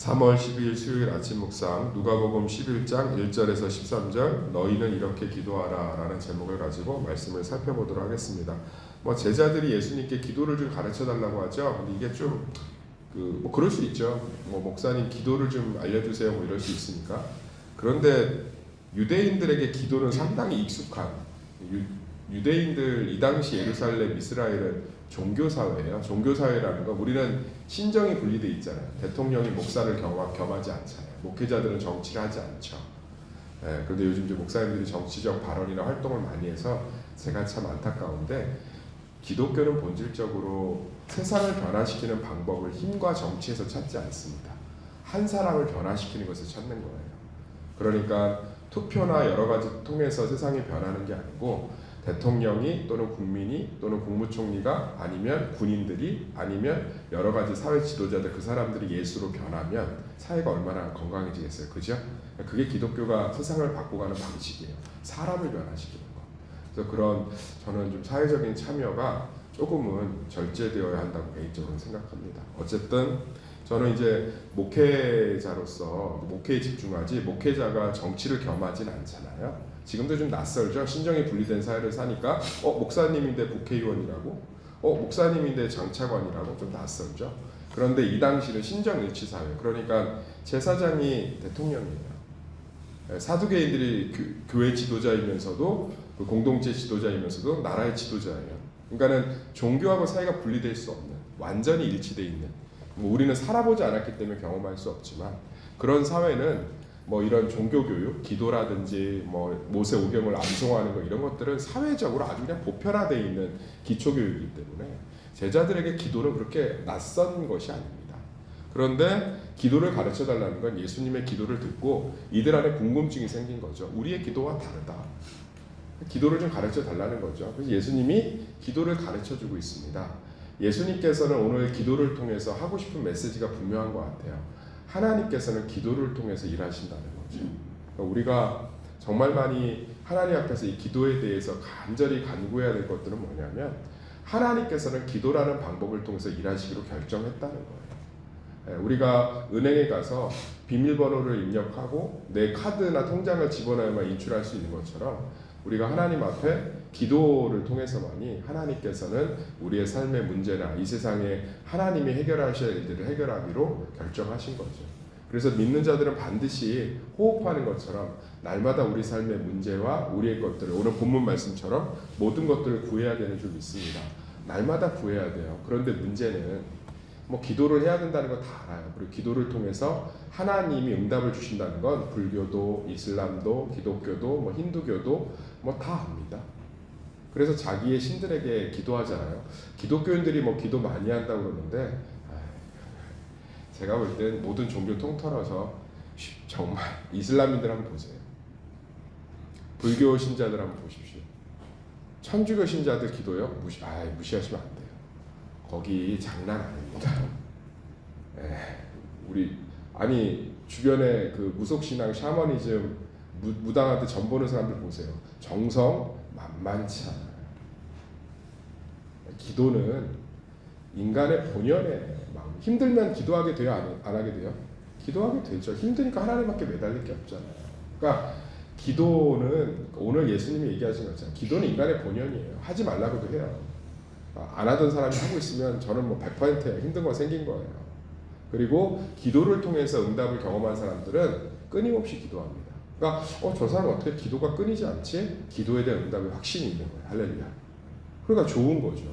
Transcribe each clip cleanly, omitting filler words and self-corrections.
3월 12일 수요일 아침 묵상 누가복음 11장 1절에서 13절 너희는 이렇게 기도하라 라는 제목을 가지고 말씀을 살펴보도록 하겠습니다. 제자들이 예수님께 기도를 좀 가르쳐 달라고 하죠. 근데 이게 좀 그럴 수 있죠. 목사님 기도를 좀 알려주세요 이럴 수 있으니까. 그런데 유대인들에게 기도는 상당히 익숙한, 유대인들 이 당시 예루살렘 이스라엘은 종교사회예요. 종교사회라는 건 우리는 신정이 분리돼 있잖아요. 대통령이 목사를 겸하지 않잖아요. 목회자들은 정치를 하지 않죠. 그런데 요즘 이제 목사님들이 정치적 발언이나 활동을 많이 해서 제가 참 안타까운데, 기독교는 본질적으로 세상을 변화시키는 방법을 힘과 정치에서 찾지 않습니다. 한 사람을 변화시키는 것을 찾는 거예요. 그러니까 투표나 여러 가지 통해서 세상이 변하는 게 아니고, 대통령이 또는 국민이 또는 국무총리가 아니면 군인들이 아니면 여러 가지 사회 지도자들, 그 사람들이 예수로 변하면 사회가 얼마나 건강해지겠어요. 그죠? 그게 기독교가 세상을 바꿔가는 방식이에요. 사람을 변화시키는 거. 그래서 저는 좀 사회적인 참여가 조금은 절제되어야 한다고 개인적으로 생각합니다. 어쨌든 저는 이제 목회자로서 목회에 집중하지, 목회자가 정치를 겸하진 않잖아요. 지금도 좀 낯설죠. 신정이 분리된 사회를 사니까 목사님인데 국회의원이라고, 목사님인데 장차관이라고 좀 낯설죠. 그런데 이 당시는 신정일치 사회, 그러니까 제사장이 대통령이에요. 사두개인들이 교회 지도자이면서도 공동체 지도자이면서도 나라의 지도자예요. 그러니까는 종교하고 사회가 분리될 수 없는, 완전히 일치되어 있는, 우리는 살아보지 않았기 때문에 경험할 수 없지만, 그런 사회는 이런 종교교육, 기도라든지 모세 오경을 암송하는 거, 이런 것들은 사회적으로 아주 그냥 보편화되어 있는 기초교육이기 때문에 제자들에게 기도는 그렇게 낯선 것이 아닙니다. 그런데 기도를 가르쳐 달라는 건 예수님의 기도를 듣고 이들 안에 궁금증이 생긴 거죠. 우리의 기도와 다르다. 기도를 좀 가르쳐 달라는 거죠. 그래서 예수님이 기도를 가르쳐 주고 있습니다. 예수님께서는 오늘 기도를 통해서 하고 싶은 메시지가 분명한 것 같아요. 하나님께서는 기도를 통해서 일하신다는 거죠. 그러니까 우리가 정말 많이 하나님 앞에서 이 기도에 대해서 간절히 간구해야 될 것들은 뭐냐면, 하나님께서는 기도라는 방법을 통해서 일하시기로 결정했다는 거예요. 우리가 은행에 가서 비밀번호를 입력하고 내 카드나 통장을 집어넣어야만 인출할 수 있는 것처럼, 우리가 하나님 앞에 기도를 통해서만이 하나님께서는 우리의 삶의 문제나 이 세상에 하나님이 해결하셔야 할 일들을 해결하기로 결정하신 거죠. 그래서 믿는 자들은 반드시 호흡하는 것처럼 날마다 우리 삶의 문제와 우리의 것들을, 오늘 본문 말씀처럼 모든 것들을 구해야 되는 줄 믿습니다. 날마다 구해야 돼요. 그런데 문제는 기도를 해야 된다는 거 다 알아요. 그리고 기도를 통해서 하나님이 응답을 주신다는 건 불교도, 이슬람도, 기독교도, 힌두교도 다 압니다. 그래서 자기의 신들에게 기도하잖아요. 기독교인들이 기도 많이 한다고 그러는데, 제가 볼 땐 모든 종교 통틀어서 정말 이슬람인들 한번 보세요. 불교 신자들 한번 보십시오. 천주교 신자들 기도요? 무시하시면 안 돼요. 거기 장난 아닙니다. 주변에 무속신앙, 샤머니즘, 무당한테 전 보는 사람들 보세요. 정성 만만치 않아요. 기도는 인간의 본연의 마음. 힘들면 기도하게 돼요? 안 하게 돼요? 기도하게 되죠. 힘드니까 하나님밖에 매달릴 게 없잖아요. 그러니까 기도는, 오늘 예수님이 얘기하신 것처럼 기도는 인간의 본연이에요. 하지 말라고도 해요. 안 하던 사람이 하고 있으면 저는 100%예요. 힘든 거 생긴 거예요. 그리고 기도를 통해서 응답을 경험한 사람들은 끊임없이 기도합니다. 그러니까 저 사람 어떻게 기도가 끊이지 않지? 기도에 대한 응답의 확신이 있는 거예요. 할렐루야. 그러니까 좋은 거죠.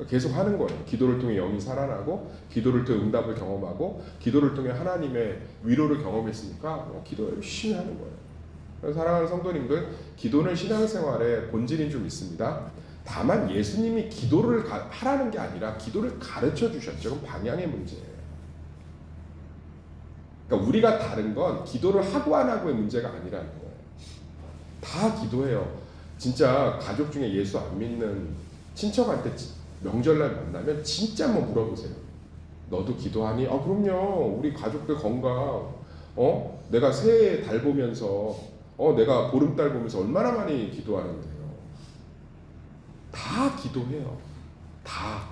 계속 하는 거예요. 기도를 통해 영이 살아나고, 기도를 통해 응답을 경험하고, 기도를 통해 하나님의 위로를 경험했으니까 기도 열심히 하는 거예요. 그래서 사랑하는 성도님들, 기도는 신앙생활의 본질인 줄 믿습니다. 다만 예수님이 기도를 하라는 게 아니라 기도를 가르쳐 주셨죠. 그건 방향의 문제예요. 그러니까 우리가 다른 건 기도를 하고 안 하고의 문제가 아니라는 거예요. 다 기도해요. 진짜 가족 중에 예수 안 믿는 친척한테 명절날 만나면 진짜 한번 물어보세요. 너도 기도하니? 그럼요. 우리 가족들 건강, 내가 새해 달 보면서, 내가 보름달 보면서 얼마나 많이 기도하는데요. 다 기도해요. 다.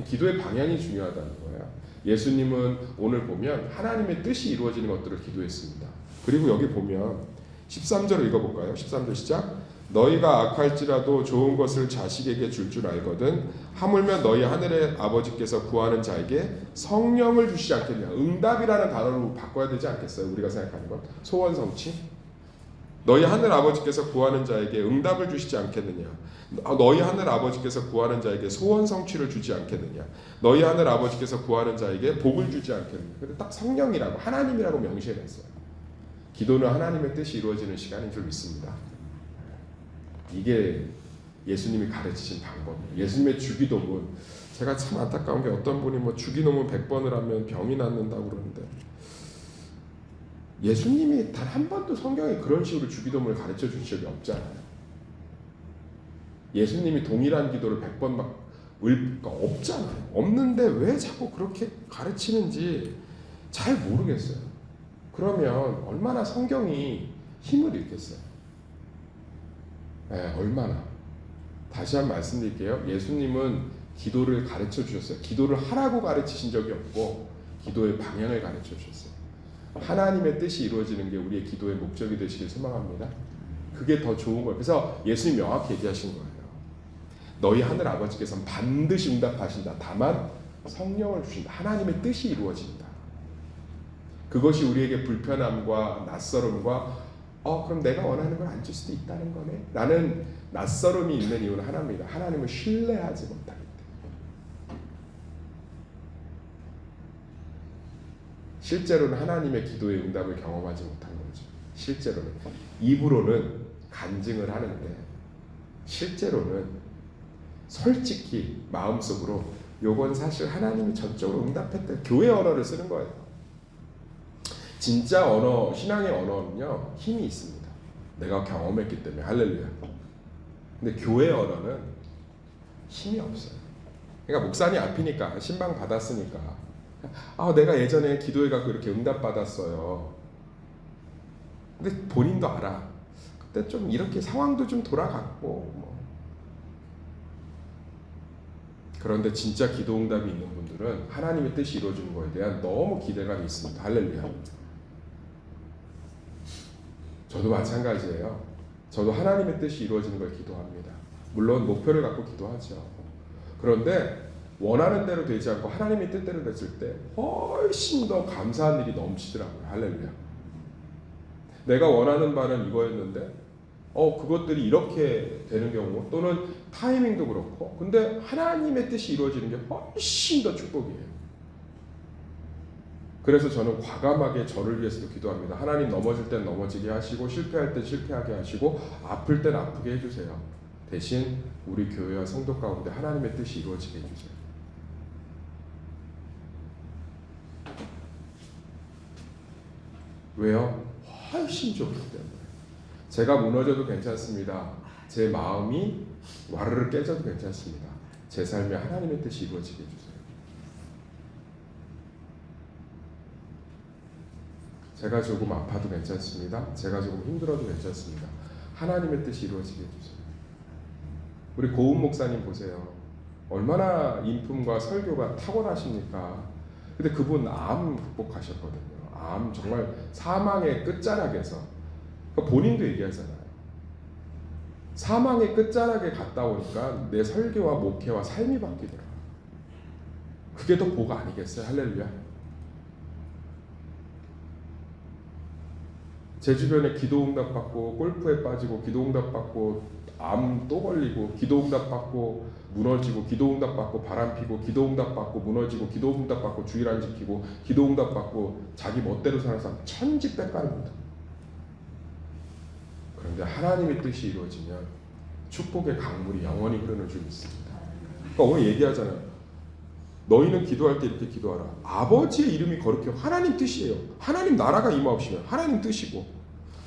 기도의 방향이 중요하다는 거예요. 예수님은 오늘 보면 하나님의 뜻이 이루어지는 것들을 기도했습니다. 그리고 여기 보면 13절 읽어볼까요? 13절 시작. 너희가 악할지라도 좋은 것을 자식에게 줄 알거든 하물며 너희 하늘의 아버지께서 구하는 자에게 성령을 주시지 않겠냐. 응답이라는 단어로 바꿔야 되지 않겠어요? 우리가 생각하는 것. 소원 성취. 너희 하늘 아버지께서 구하는 자에게 응답을 주시지 않겠느냐. 너희 하늘 아버지께서 구하는 자에게 소원 성취를 주지 않겠느냐. 너희 하늘 아버지께서 구하는 자에게 복을 주지 않겠느냐. 근데 딱 성령이라고 하나님이라고 명시했어요. 기도는 하나님의 뜻이 이루어지는 시간인 줄 믿습니다. 이게 예수님이 가르치신 방법이에요. 예수님의 주기도문. 제가 참 안타까운 게 어떤 분이 뭐 주기도문 100번을 하면 병이 낫는다고 그러는데 예수님이 단 한 번도 성경에 그런 식으로 주기도문을 가르쳐 주신 적이 없잖아요. 예수님이 동일한 기도를 100번 막 없잖아요. 없는데 왜 자꾸 그렇게 가르치는지 잘 모르겠어요. 그러면 얼마나 성경이 힘을 잃겠어요. 네, 얼마나. 다시 한번 말씀드릴게요. 예수님은 기도를 가르쳐 주셨어요. 기도를 하라고 가르치신 적이 없고 기도의 방향을 가르쳐 주셨어요. 하나님의 뜻이 이루어지는 게 우리의 기도의 목적이 되시길 소망합니다. 그게 더 좋은 거예요. 그래서 예수님 명확히 얘기하신 거예요. 너희 하늘 아버지께서는 반드시 응답하신다. 다만 성령을 주신다. 하나님의 뜻이 이루어진다. 그것이 우리에게 불편함과 낯설음과 그럼 내가 원하는 걸 안 줄 수도 있다는 거네 라는 낯설음이 있는 이유는 하나입니다. 하나님을 신뢰하지 못하기 때문에. 실제로는 하나님의 기도의 응답을 경험하지 못한 거죠. 실제로는 입으로는 간증을 하는데 실제로는 솔직히 마음속으로 요건 사실 하나님이 전적으로 응답했다. 교회 언어를 쓰는 거예요. 진짜 언어, 신앙의 언어는요 힘이 있습니다. 내가 경험했기 때문에. 할렐루야. 근데 교회 언어는 힘이 없어요. 그러니까 목사님 앞이니까 신방 받았으니까 내가 예전에 기도해 갖고 이렇게 응답 받았어요. 근데 본인도 알아. 그때 좀 이렇게 상황도 좀 돌아갔고 뭐. 그런데 진짜 기도 응답이 있는 분들은 하나님의 뜻이 이루어지는 거에 대한 너무 기대감이 있습니다. 할렐루야. 저도 마찬가지예요. 저도 하나님의 뜻이 이루어지는 걸 기도합니다. 물론 목표를 갖고 기도하죠. 그런데 원하는 대로 되지 않고 하나님의 뜻대로 됐을 때 훨씬 더 감사한 일이 넘치더라고요. 할렐루야. 내가 원하는 바는 이거였는데 그것들이 이렇게 되는 경우 또는 타이밍도 그렇고 근데 하나님의 뜻이 이루어지는 게 훨씬 더 축복이에요. 그래서 저는 과감하게 저를 위해서도 기도합니다. 하나님 넘어질 땐 넘어지게 하시고 실패할 땐 실패하게 하시고 아플 땐 아프게 해주세요. 대신 우리 교회와 성도 가운데 하나님의 뜻이 이루어지게 해주세요. 왜요? 훨씬 좋기 때문에. 제가 무너져도 괜찮습니다. 제 마음이 와르르 깨져도 괜찮습니다. 제 삶에 하나님의 뜻이 이루어지게 해주세요. 제가 조금 아파도 괜찮습니다. 제가 조금 힘들어도 괜찮습니다. 하나님의 뜻이 이루어지게 해주세요. 우리 고은 목사님 보세요. 얼마나 인품과 설교가 탁월하십니까? 근데 그분 암 극복하셨거든요. 암 정말 사망의 끝자락에서. 그러니까 본인도 얘기하잖아요. 사망의 끝자락에 갔다 오니까 내 설교와 목회와 삶이 바뀌더라. 그게 더 복 아니겠어요? 할렐루야. 제 주변에 기도응답 받고 골프에 빠지고 기도응답 받고 암 또 걸리고 기도응답 받고 무너지고 기도응답 받고 바람피고 기도응답 받고 무너지고 기도응답 받고 주일 안 지키고 기도응답 받고 자기 멋대로 사는 사람 천지백갈입니다. 그런데 하나님의 뜻이 이루어지면 축복의 강물이 영원히 흐르는 줄 믿습니다. 그러니까 오늘 얘기하잖아요. 너희는 기도할 때 이렇게 기도하라. 아버지의 이름이 거룩해요. 하나님 뜻이에요. 하나님 나라가 임하옵시면 하나님 뜻이고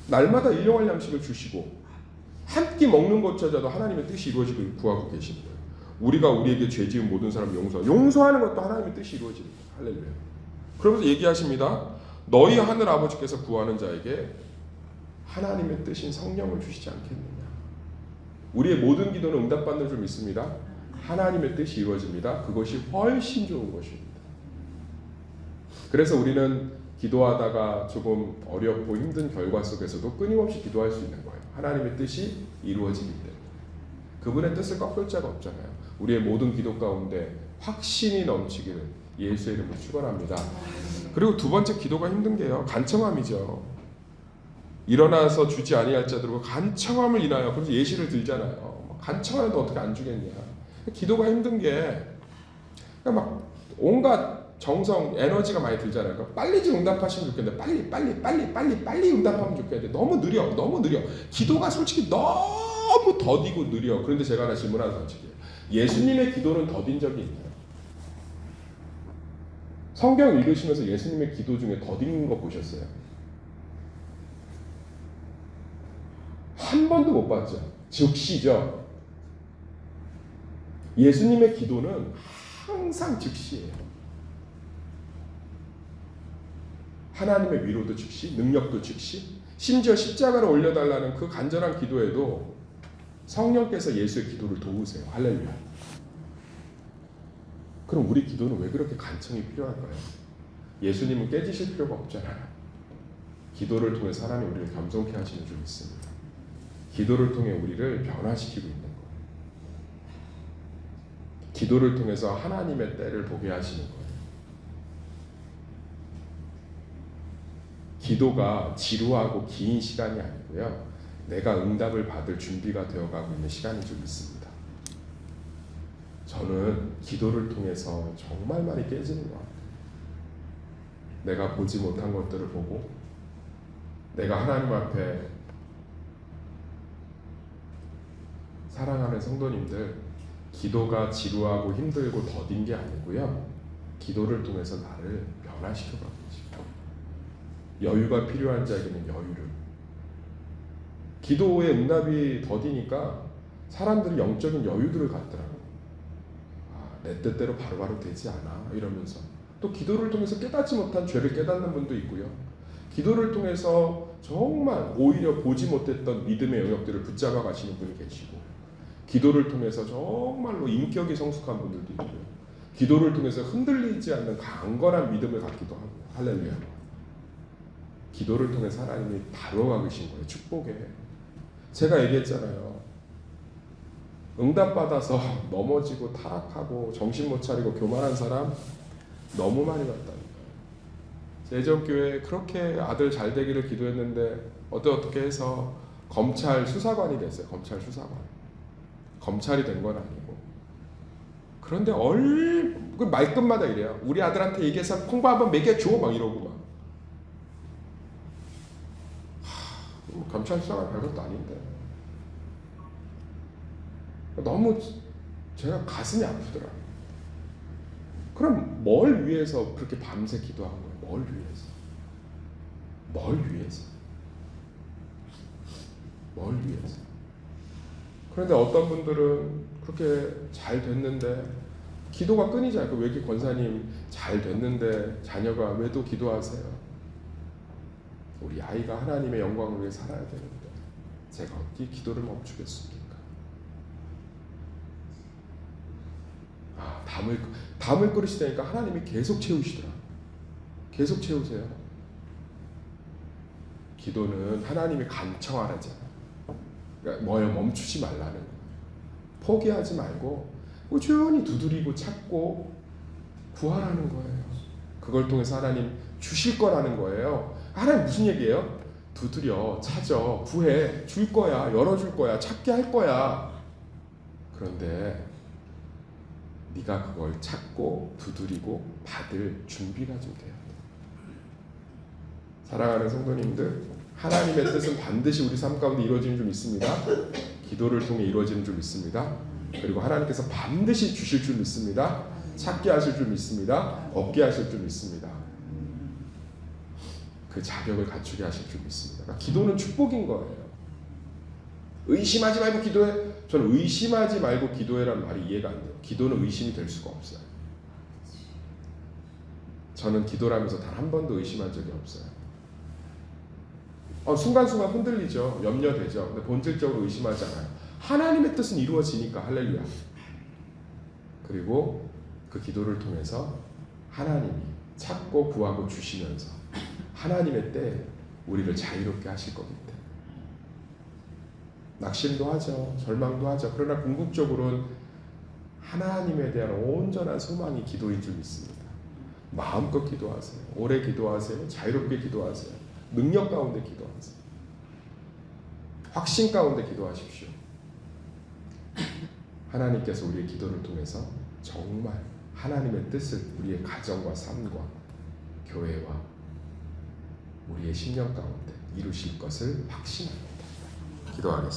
날마다 일용할 양식을 주시고 한 끼 먹는 것조차도 하나님의 뜻이 이루어지길 구하고 계신 거예요. 우리가 우리에게 죄 지은 모든 사람 용서하는 것도 하나님의 뜻이 이루어지는 거예요. 할렐루야. 그러면서 얘기하십니다. 너희 하늘 아버지께서 구하는 자에게 하나님의 뜻인 성령을 주시지 않겠느냐. 우리의 모든 기도는 응답받는 줄 믿습니다. 하나님의 뜻이 이루어집니다. 그것이 훨씬 좋은 것입니다. 그래서 우리는 기도하다가 조금 어렵고 힘든 결과 속에서도 끊임없이 기도할 수 있는 거예요. 하나님의 뜻이 이루어지기 때문에. 그분의 뜻을 꺾을 자가 없잖아요. 우리의 모든 기도 가운데 확신이 넘치기를 예수의 이름으로 축원합니다. 그리고 두 번째 기도가 힘든 게요, 간청함이죠. 일어나서 주지 아니할 자들과 간청함을 인하여, 그래서 예시를 들잖아요. 간청하는데 어떻게 안 주겠냐. 기도가 힘든 게 막 온갖 정성, 에너지가 많이 들잖아요. 그러니까 빨리 좀 응답하시면 좋겠는데 빨리 응답하면 좋겠는데 너무 느려. 기도가 솔직히 너무 더디고 느려. 그런데 제가 하나 질문하는 사실이에요. 예수님의 기도는 더딘 적이 있나요? 성경 읽으시면서 예수님의 기도 중에 더딘 거 보셨어요? 한 번도 못 봤죠. 즉시죠. 예수님의 기도는 항상 즉시예요. 하나님의 위로도 즉시, 능력도 즉시, 심지어 십자가를 올려달라는 그 간절한 기도에도 성령께서 예수의 기도를 도우세요. 할렐루야. 그럼 우리 기도는 왜 그렇게 간청이 필요할까요? 예수님은 깨지실 필요가 없잖아요. 기도를 통해 하나님이 우리를 겸손케 하시는 줄 믿습니다. 기도를 통해 우리를 변화시키고 있는 거예요. 기도를 통해서 하나님의 때를 보게 하시는 거예요. 기도가 지루하고 긴 시간이 아니고요, 내가 응답을 받을 준비가 되어가고 있는 시간인 줄 믿습니다. 저는 기도를 통해서 정말 많이 깨지는 것 같아요. 내가 보지 못한 것들을 보고, 내가 하나님 앞에 사랑하는 성도님들, 기도가 지루하고 힘들고 더딘 게 아니고요, 기도를 통해서 나를 변화시켜가고 있습니다. 여유가 필요한 자에게는 여유를. 기도의 응답이 더디니까 사람들이 영적인 여유들을 갖더라고요. 내 뜻대로 바로바로 되지 않아 이러면서. 또 기도를 통해서 깨닫지 못한 죄를 깨닫는 분도 있고요, 기도를 통해서 정말 오히려 보지 못했던 믿음의 영역들을 붙잡아 가시는 분이 계시고, 기도를 통해서 정말로 인격이 성숙한 분들도 있고요, 기도를 통해서 흔들리지 않는 강건한 믿음을 갖기도 하고. 할렐루야. 기도를 통해서 하나님이 다뤄가 계신 거예요. 축복에. 제가 얘기했잖아요. 응답받아서 넘어지고 타락하고 정신 못 차리고 교만한 사람 너무 많이 봤다니까요. 예전교회에 그렇게 아들 잘 되기를 기도했는데 어떻게 해서 검찰 수사관이 됐어요. 검찰 수사관. 검찰이 된 건 아니고. 그런데 그 말끝마다 이래요. 우리 아들한테 얘기해서 콩밥 한번 먹여줘 막 이러고 막. 검찰 수사관 별것도 아닌데. 너무 제가 가슴이 아프더라고요. 그럼 뭘 위해서 그렇게 밤새 기도한 거예요? 뭘 위해서? 뭘 위해서? 뭘 위해서? 그런데 어떤 분들은 그렇게 잘 됐는데 기도가 끊이지 않고, 왜 이렇게 권사님 잘 됐는데 자녀가 왜 또 기도하세요? 우리 아이가 하나님의 영광을 위해 살아야 되는데 제가 어떻게 기도를 멈추겠습니까? 담을 끓이시다니까 하나님이 계속 채우시더라. 계속 채우세요. 기도는 하나님이 간청하라잖아. 그러니까 뭐예요? 멈추지 말라는 거예요. 포기하지 말고 꾸준히 두드리고 찾고 구하라는 거예요. 그걸 통해서 하나님 주실 거라는 거예요. 하나님 무슨 얘기예요? 두드려, 찾아, 구해, 줄 거야, 열어줄 거야, 찾게 할 거야. 그런데 네가 그걸 찾고 두드리고 받을 준비가 좀 돼야 돼. 사랑하는 성도님들, 하나님의 뜻은 반드시 우리 삶 가운데 이루어지는 줄 믿습니다. 기도를 통해 이루어지는 줄 믿습니다. 그리고 하나님께서 반드시 주실 줄 믿습니다. 찾게 하실 줄 믿습니다. 얻게 하실 줄 믿습니다. 그 자격을 갖추게 하실 줄 믿습니다. 그러니까 기도는 축복인 거예요. 의심하지 말고 기도해. 저는 의심하지 말고 기도해라는 말이 이해가 안 돼요. 기도는 의심이 될 수가 없어요. 저는 기도를 하면서 단 한 번도 의심한 적이 없어요. 순간순간 흔들리죠. 염려되죠. 근데 본질적으로 의심하지 않아요. 하나님의 뜻은 이루어지니까. 할렐루야. 그리고 그 기도를 통해서 하나님이 찾고 구하고 주시면서 하나님의 때에 우리를 자유롭게 하실 거기 때문에 낙심도 하죠. 절망도 하죠. 그러나 궁극적으로는 하나님에 대한 온전한 소망이 기도인 줄 믿습니다. 마음껏 기도하세요. 오래 기도하세요. 자유롭게 기도하세요. 능력 가운데 기도하세요. 확신 가운데 기도하십시오. 하나님께서 우리의 기도를 통해서 정말 하나님의 뜻을 우리의 가정과 삶과 교회와 우리의 심령 가운데 이루실 것을 확신합니다. 기도하겠습니다.